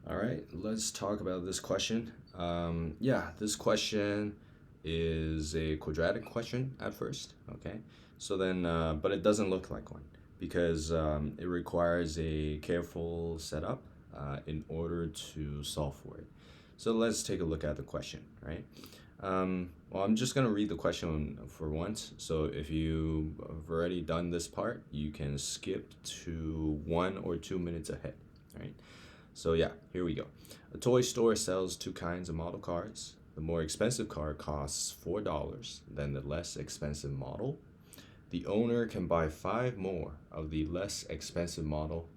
All right, let's talk about this question. Yeah, this question is a quadratic question at first, okay? So then, but it doesn't look like one because it requires a careful setup in order to solve for it. So let's take a look at the question, right? Well, I'm just gonna read the question for once. So if you have already done this part, you can skip to 1 or 2 minutes ahead, right? So yeah, here we go. A toy store sells two kinds of model cars. The more expensive car costs $4 than the less expensive model. The owner can buy five more of the less expensive model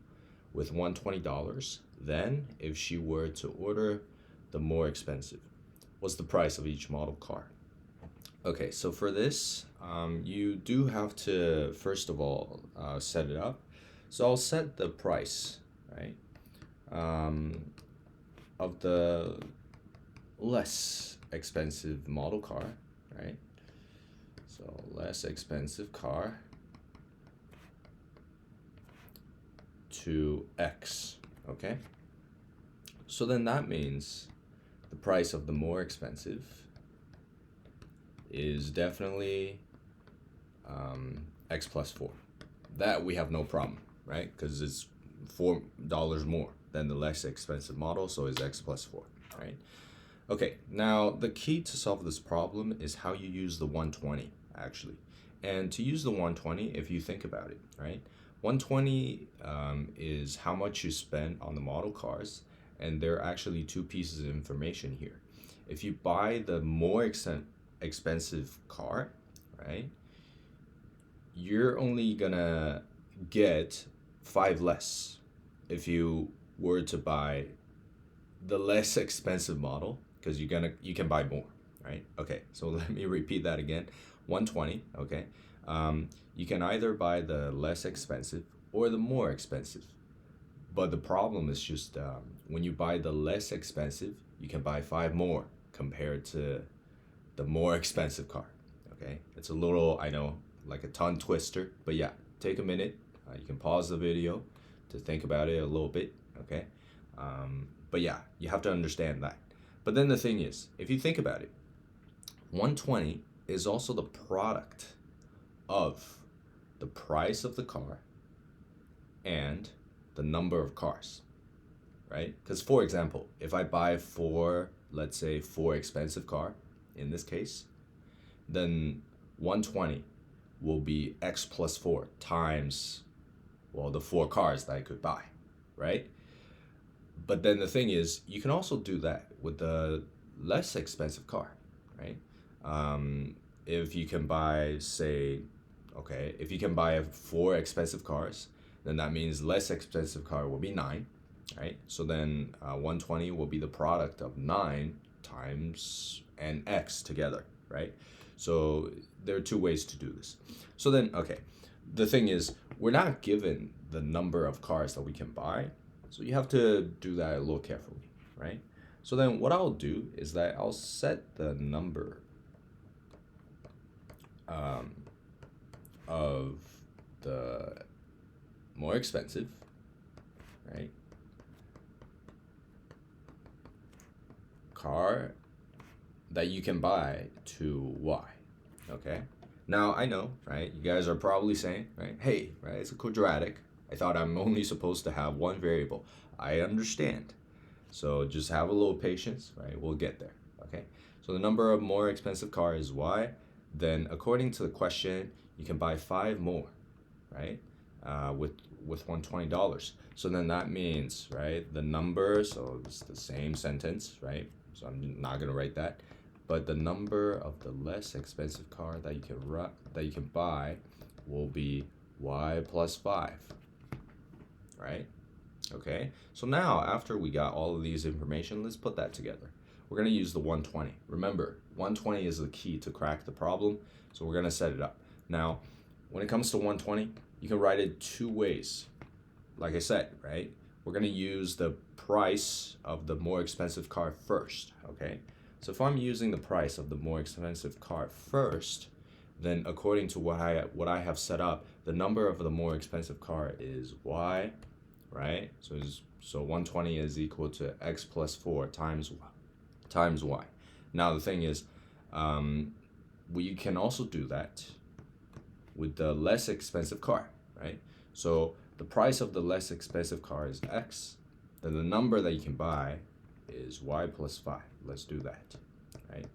with $120 than if she were to order the more expensive. What's the price of each model car? Okay, so for this, you do have to first of all set it up. So I'll set the price, right? Um, of the less expensive model car, right? So less expensive car to X, okay? So then that means the price of the more expensive is definitely X plus 4. That we have no problem, right? Because it's $4 more than the less expensive model, so it's X plus 4, right? Okay, now the key to solve this problem is how you use the 120 actually. And to use the 120, if you think about it, right? 120 is how much you spend on the model cars, and there are actually two pieces of information here. If you buy the more expensive car, right, you're only gonna get five less if you were to buy the less expensive model because you can buy more, right? Okay, so let me repeat that again. 120, okay. You can either buy the less expensive or the more expensive, but the problem is just when you buy the less expensive, you can buy five more compared to the more expensive car. Okay, it's a little, I know, like a tongue twister, but yeah, take a minute. You can pause the video to think about it a little bit. Okay, but yeah, you have to understand that. But then the thing is, if you think about it, 120 is also the product of the price of the car and the number of cars, right? Because for example, if I buy four, let's say four expensive car, in this case, then 120 will be X plus 4 times, well, the four cars that I could buy, right? But then the thing is, you can also do that with the less expensive car, right? If you can buy, say, okay, if you can buy four expensive cars, then that means less expensive car will be nine, right? So then 120 will be the product of nine times and X together, right? So there are two ways to do this. So then, okay, the thing is, we're not given the number of cars that we can buy, so you have to do that a little carefully, right? So then what I'll do is that I'll set the number um, of the more expensive, right, car that you can buy to Y, okay? Now I know, right, you guys are probably saying, right, hey, right, it's a quadratic. I thought I'm only supposed to have one variable. I understand. So just have a little patience, right? We'll get there, okay? So the number of more expensive car is Y. Then according to the question, you can buy five more, right? With $120. So then that means, right, the number, so it's the same sentence, right? So I'm not gonna write that. But the number of the less expensive car that you can buy will be Y plus 5, right? Okay, so now after we got all of these information, let's put that together. We're gonna use the 120. Remember, 120 is the key to crack the problem, so we're gonna set it up. Now, when it comes to 120, you can write it two ways. Like I said, right? We're gonna use the price of the more expensive car first, okay? So if I'm using the price of the more expensive car first, then according to what I have set up, the number of the more expensive car is Y right? So 120 is equal to x plus 4 times y. Now the thing is, we can also do that with the less expensive car, right? So the price of the less expensive car is x, then the number that you can buy is y plus 5. Let's do that, right?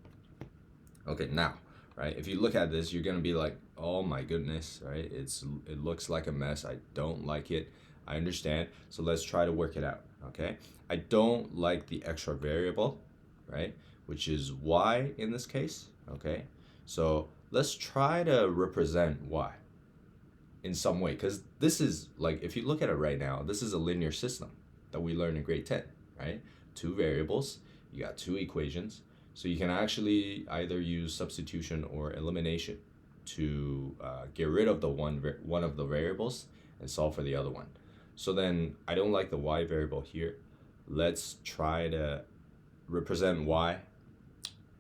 Okay, now, right, if you look at this, you're gonna be like, oh my goodness, right? It looks like a mess. I don't like it. I understand. So let's try to work it out, okay? I don't like the extra variable, right? Which is y in this case, okay? So let's try to represent y in some way, because this is like, if you look at it right now, this is a linear system that we learned in grade 10, right? Two variables, you got two equations. So you can actually either use substitution or elimination to get rid of the one of the variables and solve for the other one. So then I don't like the y variable here. Let's try to represent y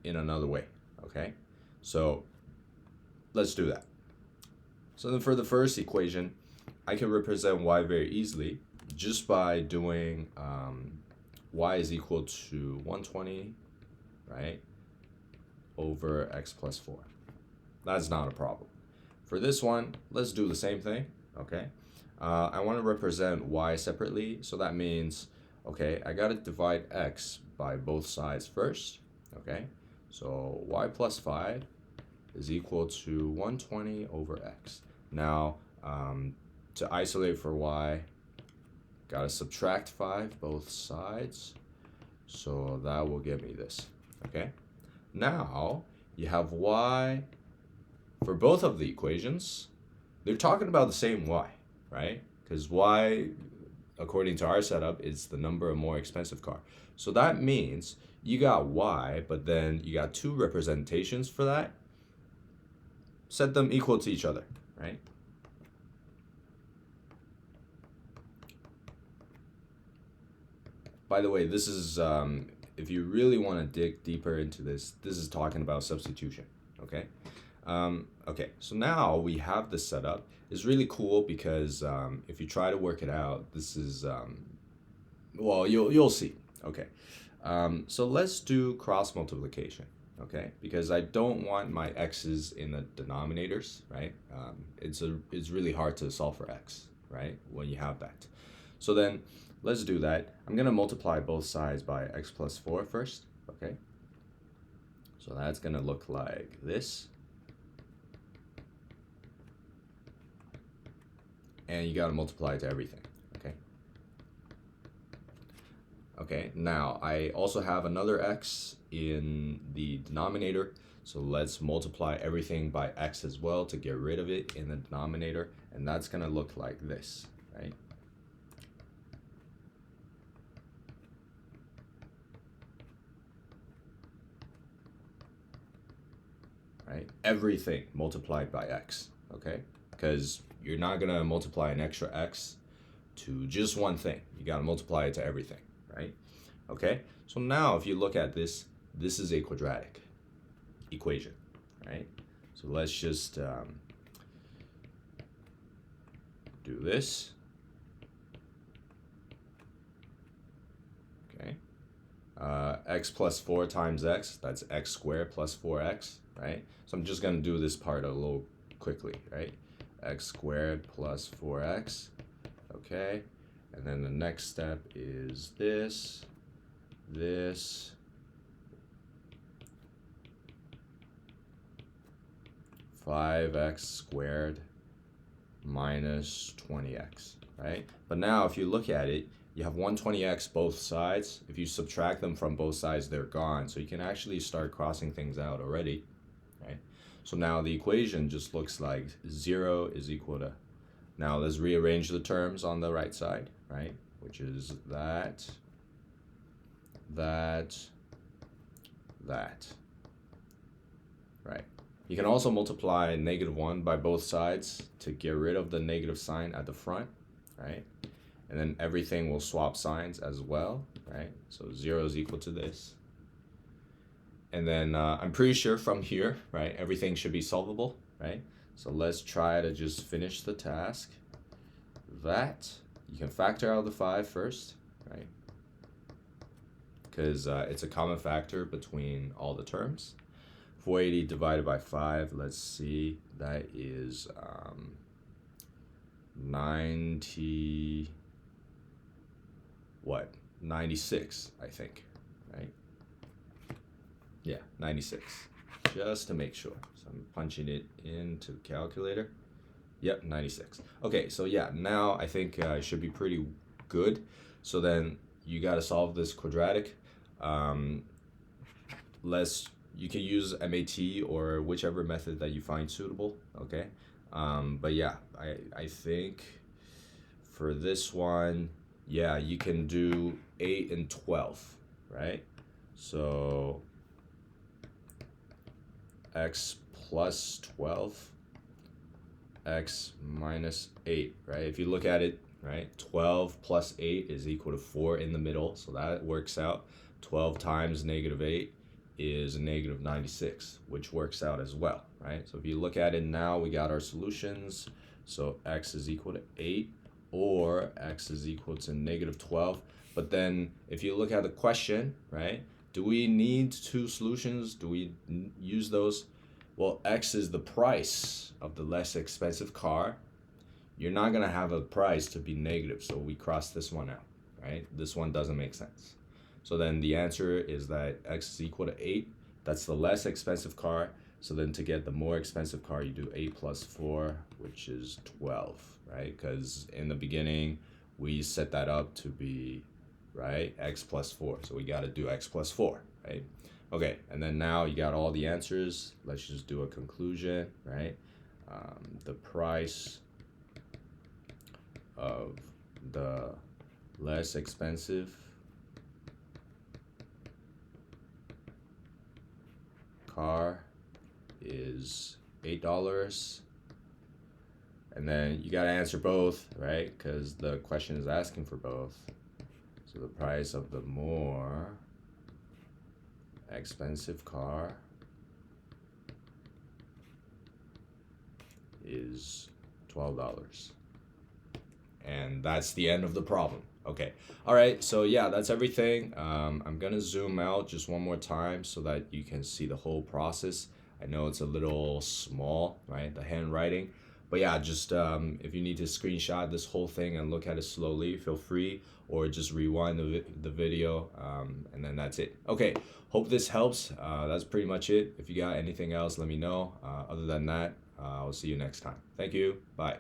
in another way, okay? So let's do that. So then for the first equation, I can represent y very easily just by doing y is equal to 120, right, over x plus 4. That's not a problem. For this one, let's do the same thing, okay? I want to represent y separately, so that means, okay, I got to divide x by both sides first, okay? So y plus 5 is equal to 120 over x. Now, to isolate for y, got to subtract 5 both sides, so that will give me this, okay? Now, you have y for both of the equations. They're talking about the same y, right? Because y, according to our setup, is the number of more expensive car. So that means you got y, but then you got two representations for that. Set them equal to each other, right? By the way, this is, if you really want to dig deeper into this, this is talking about substitution, okay? Okay, so now we have this set up. It's really cool because if you try to work it out, this is, well, you'll see, okay? So let's do cross multiplication, okay? Because I don't want my x's in the denominators, right? It's really hard to solve for x, right? When you have that. So then let's do that. I'm gonna multiply both sides by x plus 4 first, okay? So that's gonna look like this. And you gotta multiply it to everything, okay? Okay, now I also have another x in the denominator, so let's multiply everything by x as well to get rid of it in the denominator, and that's gonna look like this, right? Right? Everything multiplied by x, okay? Because you're not gonna multiply an extra x to just one thing. You gotta multiply it to everything, right? Okay, so now if you look at this, this is a quadratic equation, right? So let's just do this. Okay, x plus 4 times x, that's x squared plus 4x, right? So I'm just gonna do this part a little quickly, right? X squared plus 4x, okay? And then the next step is this, 5x squared minus 20x, right? But now if you look at it, you have 120x both sides. If you subtract them from both sides, they're gone. So you can actually start crossing things out already, right? So now the equation just looks like 0 is equal to, now let's rearrange the terms on the right side, right? Which is that, right? You can also multiply -1 by both sides to get rid of the negative sign at the front, right? And then everything will swap signs as well, right? So 0 is equal to this. And then I'm pretty sure from here, right, everything should be solvable, right? So let's try to just finish the task. That you can factor out the 5 first, right? Because it's a common factor between all the terms. 480 divided by 5, let's see, that is 90, what? 96, I think, right? Yeah, 96, just to make sure. So I'm punching it into the calculator. Yep, 96. Okay, so yeah, now I think it should be pretty good. So then you got to solve this quadratic. You can use MAT or whichever method that you find suitable, okay? But yeah, I think for this one, yeah, you can do 8 and 12, right? So x plus 12, x minus 8, right? If you look at it, right, 12 plus 8 is equal to 4 in the middle, so that works out. 12 times negative 8 is negative 96, which works out as well, right? So if you look at it now, we got our solutions. So x is equal to 8 or x is equal to negative 12. But then if you look at the question, right, do we need 2 solutions? Do we use those? Well, x is the price of the less expensive car. You're not going to have a price to be negative, so we cross this one out, right? This one doesn't make sense. So then the answer is that x is equal to 8. That's the less expensive car. So then to get the more expensive car, you do 8 plus 4, which is 12, right? Because in the beginning, we set that up to be, right, x plus 4. So we got to do x plus 4, right? Okay, and then now you got all the answers. Let's just do a conclusion, right? The price of the less expensive car is $8, and then you got to answer both, right? Because the question is asking for both. So the price of the more expensive car is $12, and that's the end of the problem. Okay, all right, so yeah, that's everything. I'm gonna zoom out just one more time so that you can see the whole process. I know it's a little small, right, the handwriting, but yeah, just if you need to screenshot this whole thing and look at it slowly, feel free, or just rewind the video, and then that's it. Okay, hope this helps. That's pretty much it. If you got anything else, let me know. Other than that, I'll see you next time. Thank you. Bye.